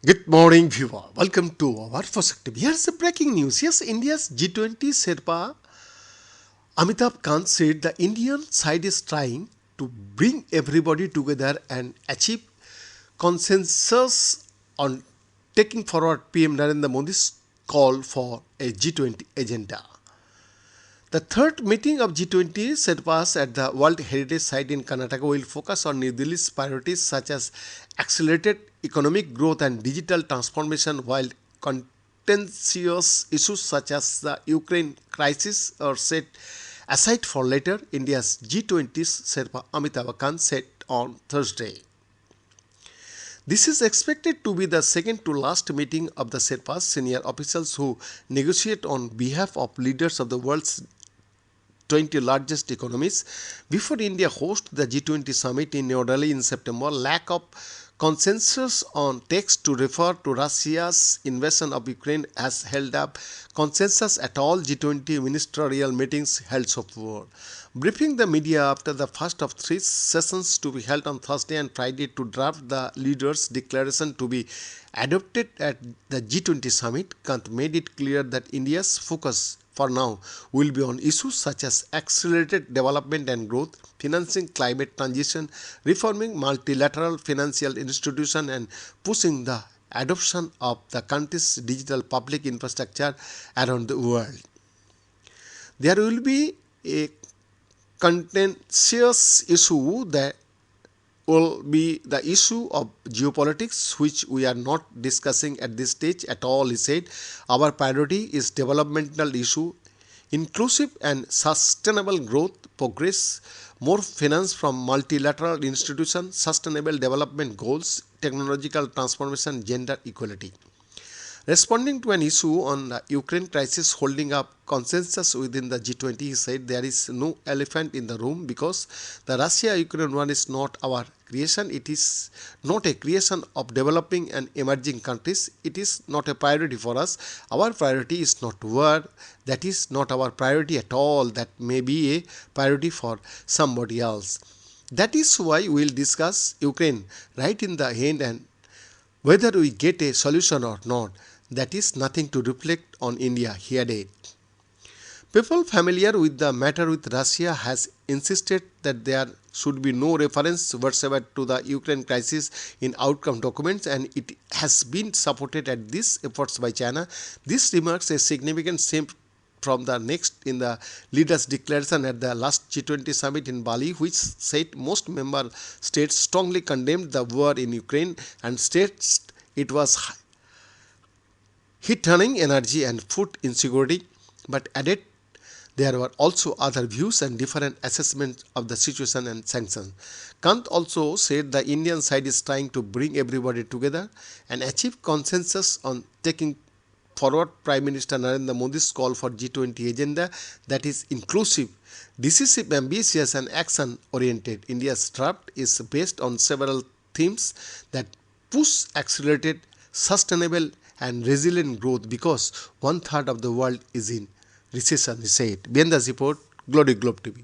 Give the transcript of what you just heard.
Good morning, viewer. Welcome to our perspective. Here's the breaking news. Yes, India's G20 Sherpa Amitabh Kant said the Indian side is trying to bring everybody together and achieve consensus on taking forward PM Narendra Modi's call for a G20 agenda. The third meeting of G20 Sherpas at the World Heritage Site in Karnataka will focus on New Delhi's priorities such as accelerated economic growth and digital transformation, while contentious issues such as the Ukraine crisis are set aside for later. India's G20's Sherpa Amitabh Kant said on Thursday. This is expected to be the second to last meeting of the Sherpas, senior officials who negotiate on behalf of leaders of the world's 20 largest economies. Before India hosts the G20 summit in New Delhi in September, lack of consensus on text to refer to Russia's invasion of Ukraine has held up consensus at all G20 ministerial meetings held so far. Briefing the media after the first of three sessions to be held on Thursday and Friday to draft the leaders' declaration to be adopted at the G20 summit, Kant made it clear that India's focus for now will be on issues such as accelerated development and growth, financing climate transition, reforming multilateral financial institutions, and pushing the adoption of the country's digital public infrastructure around the world. There will be a contentious issue that will be the issue of geopolitics, which we are not discussing at this stage at all, he said. Our priority is developmental issue, inclusive and sustainable growth, progress, more finance from multilateral institutions, sustainable development goals, technological transformation, gender equality. Responding to an issue on the Ukraine crisis holding up consensus within the G20, he said there is no elephant in the room because the Russia-Ukraine war is not our creation. It is not a creation of developing and emerging countries. It is not a priority for us. Our priority is not war. That is not our priority at all. That may be a priority for somebody else. That is why we will discuss Ukraine right in the end, and whether we get a solution or not, that is nothing to reflect on India, he added. People familiar with the matter with Russia has insisted that there should be no reference whatsoever to the Ukraine crisis in outcome documents, and it has been supported at these efforts by China. This remarks a significant shift from the next in the leaders' declaration at the last G20 summit in Bali, which said most member states strongly condemned the war in Ukraine and states it was heat-turning energy and food insecurity, but added there were also other views and different assessments of the situation and sanctions. Kant also said the Indian side is trying to bring everybody together and achieve consensus on taking forward Prime Minister Narendra Modi's call for G20 agenda that is inclusive, decisive, ambitious and action-oriented. India's draft is based on several themes that push accelerated, sustainable and resilient growth because one-third of the world is in recession, he said. Behind the report, Glory Globe TV.